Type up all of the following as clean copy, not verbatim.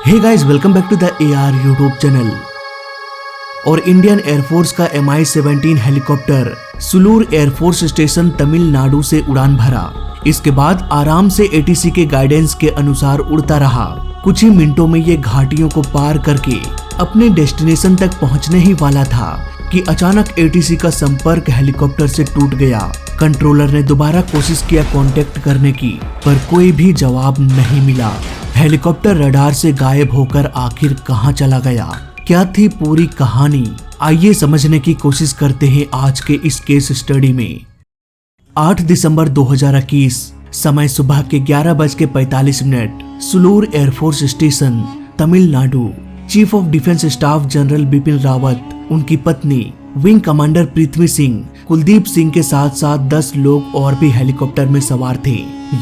Hey guys, welcome back to the AR YouTube channel. और Indian air force का Mi-17 helicopter Sulur air force station Tamil Nadu से उड़ान भरा। इसके बाद आराम से ATC के गाइडेंस के अनुसार उड़ता रहा। कुछ ही मिनटों में ये घाटियों को पार करके अपने डेस्टिनेशन तक पहुंचने ही वाला था कि अचानक ATC का संपर्क हेलीकॉप्टर से टूट गया। कंट्रोलर ने दोबारा कोशिश किया कांटेक्ट करने की, पर कोई भी जवाब नहीं मिला। हेलीकॉप्टर रडार से गायब होकर आखिर कहां चला गया? क्या थी पूरी कहानी? आइए समझने की कोशिश करते हैं आज के इस केस स्टडी में। 8 दिसंबर 2021 समय सुबह के 11:45 Sulur air force station Tamil Nadu. Chief of defence staff general Bipin Rawat, उनकी पत्नी विंग कमांडर पृथ्वी सिंह, कुलदीप सिंह के साथ साथ 10 लोग और भी हेलीकॉप्टर में सवार थे।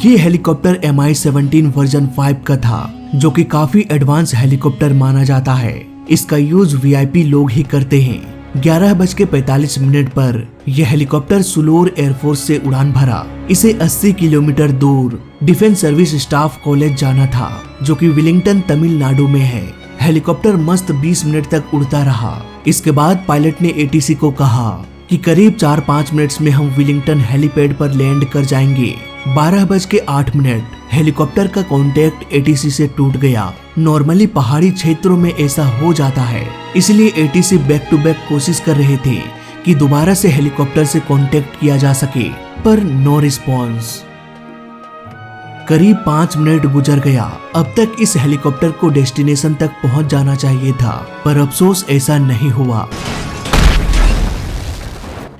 ये हेलीकॉप्टर Mi-17 वर्जन 5 का था, जो कि काफी एडवांस हेलीकॉप्टर माना जाता है। इसका यूज VIP लोग ही करते हैं। 11:45 पर यह हेलीकॉप्टर सुलूर एयरफोर्स से उड़ान भरा। इसे 80 किलोमीटर दूर डिफेंस सर्विस स्टाफ कॉलेज जाना था, जो कि विलिंगटन तमिलनाडु में है। हेलीकॉप्टर मस्त 20 मिनट तक उड़ता रहा। इसके बाद पायलट ने ATC को कहा कि करीब 4-5 मिनट्स में हम विलिंगटन हेलीपैड पर लैंड कर जाएंगे। 12:08 हेलीकॉप्टर का कांटेक्ट ATC से टूट गया। नॉर्मली पहाड़ी क्षेत्रों में ऐसा हो जाता है, इसलिए ATC बैक टू बैक कोशिश कर रहे थे कि दोबारा से हेलीकॉप्टर से कांटेक्ट किया जा सके, पर नो रिस्पॉन्स। करीब 5 मिनट गुजर गया। अब तक इस हेलीकॉप्टर को डेस्टिनेशन तक पहुंच जाना चाहिए था, पर अफसोस ऐसा नहीं हुआ।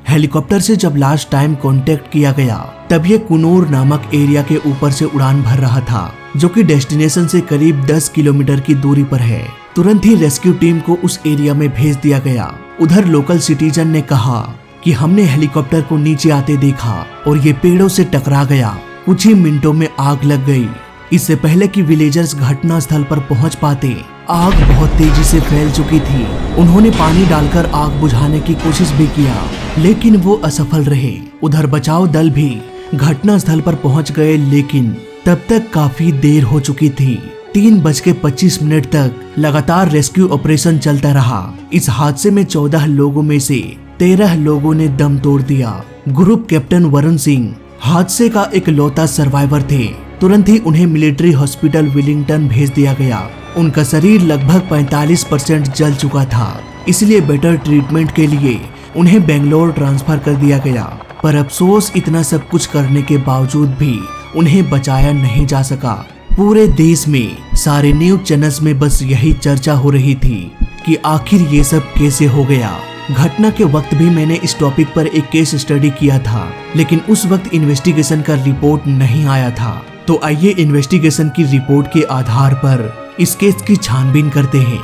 हेलीकॉप्टर से जब लास्ट टाइम कांटेक्ट किया गया, तब ये कुनूर नामक एरिया के ऊपर से उड़ान भर रहा था, जो कि डेस्टिनेशन से करीब 10 किलोमीटर की दूरी पर है। तुरंत ही रेस्क्यू टीम को उस एरिया में भेज दिया गया। उधर लोकल सिटीजन ने कहा कि हमने हेलीकॉप्टर को नीचे आते देखा और ये पेड़ों से टकरा गया। कुछ ही मिनटों में आग लग गई। इससे पहले कि विलेजर्स घटनास्थल पर पहुंच पाते, आग बहुत तेजी से फैल चुकी थी। उन्होंने पानी डालकर आग बुझाने की कोशिश भी किया, लेकिन वो असफल रहे। उधर बचाव दल भी घटनास्थल पर पहुंच गए, लेकिन तब तक काफी देर हो चुकी थी। 3:25 तक लगातार रेस्क्यू ऑपरेशन चलता रहा। इस हादसे में 14 लोगों में से 13 लोगों ने दम तोड़ दिया। ग्रुप कैप्टन वरुण सिंह हादसे का इकलौता सर्वाइवर थे। तुरंत ही उन्हें मिलिट्री हॉस्पिटल विलिंगटन भेज दिया गया। उनका शरीर लगभग 45% जल चुका था, इसलिए बेटर ट्रीटमेंट के लिए उन्हें बेंगलोर ट्रांसफर कर दिया गया। पर अफसोस, इतना सब कुछ करने के बावजूद भी उन्हें बचाया नहीं जा सका। पूरे देश में सारे न्यूज चैनल्स में बस यही चर्चा हो रही थी कि आखिर ये सब कैसे हो गया। घटना के वक्त भी मैंने इस टॉपिक पर एक केस स्टडी किया था, लेकिन उस वक्त इन्वेस्टिगेशन का रिपोर्ट नहीं आया था। तो आइए इन्वेस्टिगेशन की रिपोर्ट के आधार पर इस केस की छानबीन करते हैं।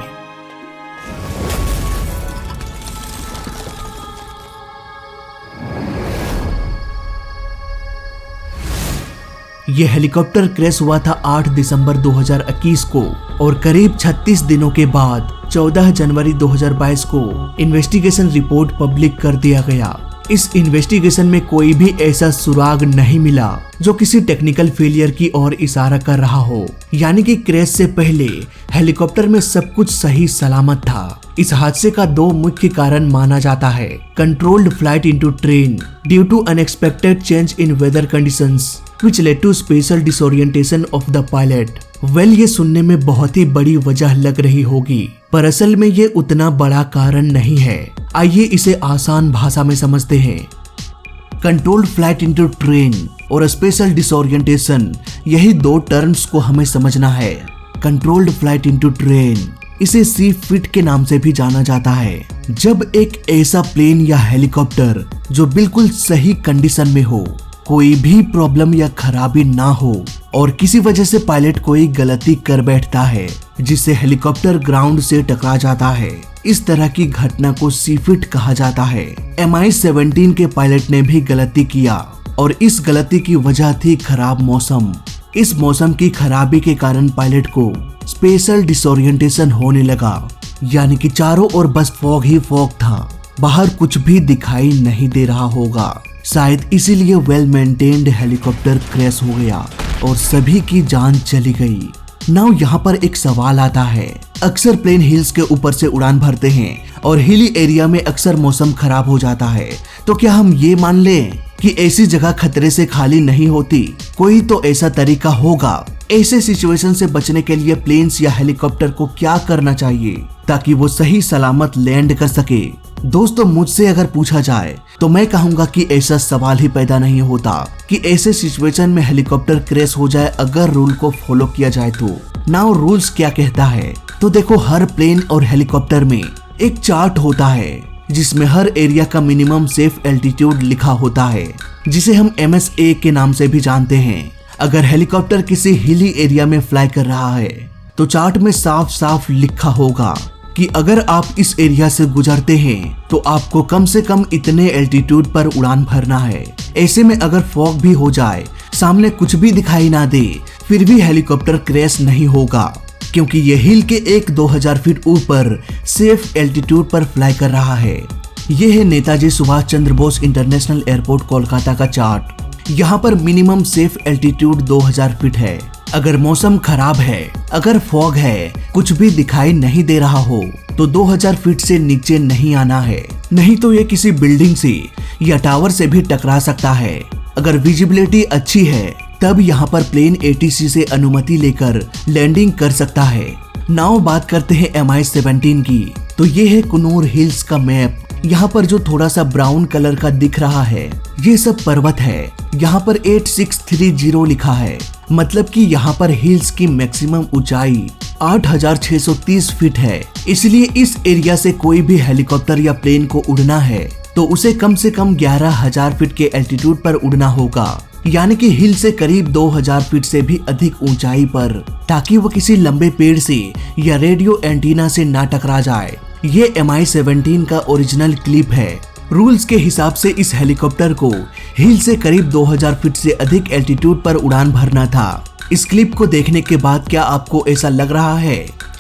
यह हेलीकॉप्टर क्रैश हुआ था 8 दिसंबर 2021 को, और करीब 36 दिनों के बाद 14 जनवरी 2022 को इन्वेस्टिगेशन रिपोर्ट पब्लिक कर दिया गया। इस इन्वेस्टिगेशन में कोई भी ऐसा सुराग नहीं मिला जो किसी टेक्निकल फेलियर की ओर इशारा कर रहा हो, यानी कि क्रैश से पहले हेलीकॉप्टर में सब कुछ सही सलामत था। इस हादसे का 2 मुख्य कारण माना जाता है: controlled flight into terrain due to unexpected change in weather conditions which led to special disorientation of the pilot। ये सुनने में बहुत ही बड़ी वजह लग रही होगी, पर असल में ये उतना बड़ा कारण नहीं है। आइए इसे आसान भाषा में समझते हैं। कंट्रोल्ड फ्लाइट इनटू ट्रेन और स्पेशल डिसोरिएंटेशन, यही 2 टर्म्स को हमें समझना है। कंट्रोल्ड फ्लाइट इनटू ट्रेन, इसे सी फिट के नाम से भी जाना जाता है। जब एक ऐसा प्लेन या हेलीकॉप्टर जो बिल्कुल सही कंडीशन में हो, कोई भी प्रॉब्लम या खराबी ना हो, और किसी वजह से पायलट कोई गलती कर बैठता है जिससे हेलीकॉप्टर ग्राउंड से टकरा जाता है, इस तरह की घटना को सीफिट कहा जाता है। Mi-17 के पायलट ने भी गलती किया, और इस गलती की वजह थी खराब मौसम। इस मौसम की खराबी के कारण पायलट को स्पेशल डिसोरिएंटेशन होने लगा, यानी कि चारों ओर बस फॉग ही फॉग था। बाहर कुछ भी दिखाई नहीं दे रहा होगा। शायद इसीलिए वेल मेंटेन्ड हेलीकॉप्टर क्रैश हो गया और सभी की जान चली गई। नाउ यहाँ पर एक सवाल आता है, अक्सर प्लेन हिल्स के ऊपर से उड़ान भरते हैं और हिली एरिया में अक्सर मौसम खराब हो जाता है, तो क्या हम ये मान लें कि ऐसी जगह खतरे से खाली नहीं होती? कोई तो ऐसा तरीका होगा। ऐसे सिचुएशन से बचने के लिए प्लेन्स या हेलीकॉप्टर को क्या करना चाहिए ताकि वो सही सलामत लैंड कर सके? दोस्तों, मुझसे अगर पूछा जाए तो मैं कहूँगा कि ऐसा सवाल ही पैदा नहीं होता कि ऐसे सिचुएशन में हेलीकॉप्टर क्रैश हो जाए अगर रूल को फॉलो किया जाए तो। नाउ रूल्स क्या कहता है? तो देखो, हर प्लेन और हेलीकॉप्टर में एक चार्ट होता है जिसमें हर एरिया का मिनिमम सेफ एल्टीट्यूड लिखा होता है, जिसे हम MSA के नाम से भी जानते हैं। अगर हेलीकॉप्टर किसी हिली एरिया में फ्लाई कर रहा है तो चार्ट में साफ साफ लिखा होगा कि अगर आप इस एरिया से गुजरते हैं तो आपको कम से कम इतने एल्टीट्यूड पर उड़ान भरना है। ऐसे में अगर फॉग भी हो जाए, सामने कुछ भी दिखाई ना दे, फिर भी हेलीकॉप्टर क्रैश नहीं होगा, क्योंकि ये हिल के 1-2 फीट ऊपर सेफ एल्टीट्यूड पर फ्लाई कर रहा है। ये है नेताजी सुभाष चंद्र बोस इंटरनेशनल एयरपोर्ट कोलकाता का चार्ट। यहाँ पर मिनिमम सेफ एल्टीट्यूड 2000 फीट है। अगर मौसम खराब है, अगर फॉग है, कुछ भी दिखाई नहीं दे रहा हो तो 2000 फीट से नीचे नहीं आना है, नहीं तो ये किसी बिल्डिंग से या टावर से भी टकरा सकता है। अगर विजिबिलिटी अच्छी है तब यहाँ पर प्लेन ATC से अनुमति लेकर लैंडिंग कर सकता है। नाउ बात करते हैं MI-17 की। तो ये है कुनूर हिल्स का मैप। यहाँ पर जो थोड़ा सा ब्राउन कलर का दिख रहा है, ये सब पर्वत है। यहाँ पर 8630 लिखा है, मतलब कि यहाँ पर हिल्स की मैक्सिमम ऊंचाई 8630 फीट है। इसलिए इस एरिया से कोई भी हेलीकॉप्टर या प्लेन को उड़ना है तो उसे कम से कम 11000 फीट के एल्टीट्यूड पर उड़ना होगा, यानी कि हिल से करीब 2000 फीट से भी अधिक ऊंचाई पर, ताकि वो किसी लंबे पेड़ से या रेडियो एंटीना से ना टकरा जाए। ये MI-17 का ओरिजिनल क्लिप है। रूल्स के हिसाब से इस हेलीकॉप्टर को हिल से करीब 2000 फीट से अधिक एल्टीट्यूड पर उड़ान भरना था। इस क्लिप को देखने के बाद क्या आपको ऐसा लग रहा है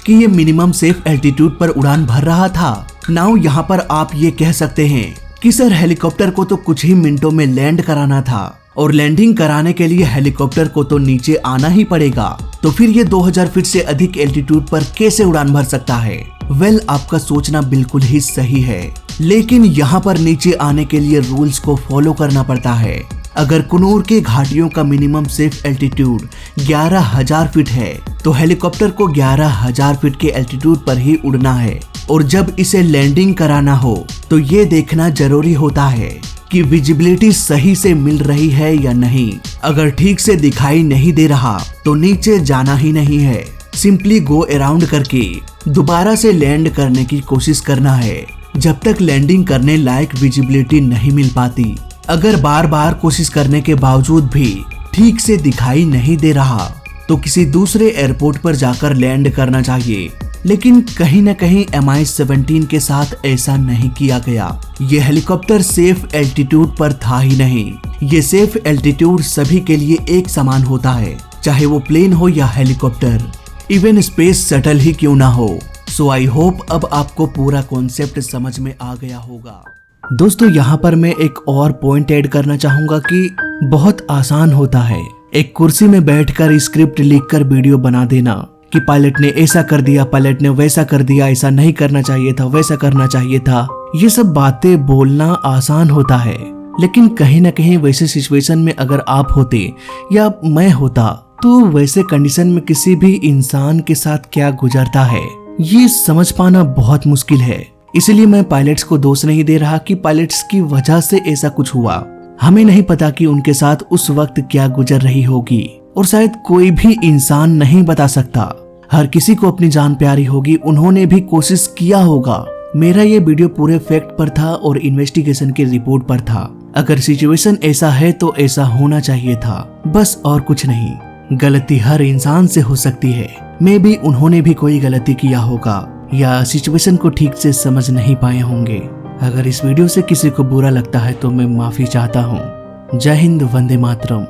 कि ये मिनिमम सेफ एल्टीट्यूड पर उड़ान भर रहा था? नाउ यहाँ पर आप ये कह सकते हैं कि सर, हेलीकॉप्टर को तो कुछ ही मिनटों में लैंड कराना था और लैंडिंग कराने के लिए हेलीकॉप्टर को तो नीचे आना ही पड़ेगा, तो फिर ये 2000 फीट से अधिक एल्टीट्यूड पर कैसे उड़ान भर सकता है? वेल, आपका सोचना बिल्कुल ही सही है, लेकिन यहाँ पर नीचे आने के लिए रूल्स को फॉलो करना पड़ता है। अगर कुनूर के घाटियों का मिनिमम सेफ एल्टीट्यूड 11000 फीट है तो हेलीकॉप्टर को 11000 फीट के एल्टीट्यूड पर ही उड़ना है, और जब इसे लैंडिंग कराना हो तो ये देखना जरूरी होता है कि विजिबिलिटी सही से मिल रही है या नहीं। अगर ठीक से दिखाई नहीं दे रहा तो नीचे जाना ही नहीं है, सिंपली गो अराउंड करके दोबारा से लैंड करने की कोशिश करना है जब तक लैंडिंग करने लायक विजिबिलिटी नहीं मिल पाती। अगर बार बार कोशिश करने के बावजूद भी ठीक से दिखाई नहीं दे रहा तो किसी दूसरे एयरपोर्ट पर जाकर लैंड करना चाहिए, लेकिन कहीं न कहीं MI-17 के साथ ऐसा नहीं किया गया। ये हेलीकॉप्टर सेफ एल्टीट्यूड पर था ही नहीं। ये सेफ एल्टीट्यूड सभी के लिए एक समान होता है, चाहे वो प्लेन हो या हेलीकॉप्टर, इवन स्पेस शटल ही क्यों ना हो। सो आई होप अब आपको पूरा कॉन्सेप्ट समझ में आ गया होगा। दोस्तों, यहाँ पर मैं एक और पॉइंट ऐड करना चाहूंगा कि बहुत आसान होता है एक कुर्सी में बैठकर स्क्रिप्ट लिखकर वीडियो बना देना कि पायलट ने ऐसा कर दिया, पायलट ने वैसा कर दिया, ऐसा नहीं करना चाहिए था, वैसा करना चाहिए था। ये सब बातें बोलना आसान होता है, लेकिन कहीं ना कहीं वैसे सिचुएशन में अगर आप होते या मैं होता तो वैसे कंडीशन में किसी भी इंसान के साथ क्या गुजरता है ये समझ पाना बहुत मुश्किल है। इसलिए मैं पायलट्स को दोष नहीं दे रहा कि पायलट्स की वजह से ऐसा कुछ हुआ। हमें नहीं पता कि उनके साथ उस वक्त क्या गुजर रही होगी, और शायद कोई भी इंसान नहीं बता सकता। हर किसी को अपनी जान प्यारी होगी, उन्होंने भी कोशिश किया होगा। मेरा ये वीडियो पूरे फैक्ट पर था और इन्वेस्टिगेशन की रिपोर्ट पर था। अगर सिचुएशन ऐसा है तो ऐसा होना चाहिए था, बस और कुछ नहीं। गलती हर इंसान से हो सकती है, मे बी उन्होंने भी कोई गलती किया होगा या सिचुएशन को ठीक से समझ नहीं पाए होंगे। अगर इस वीडियो से किसी को बुरा लगता है तो मैं माफी चाहता हूँ। जय हिंद, वंदे मातरम।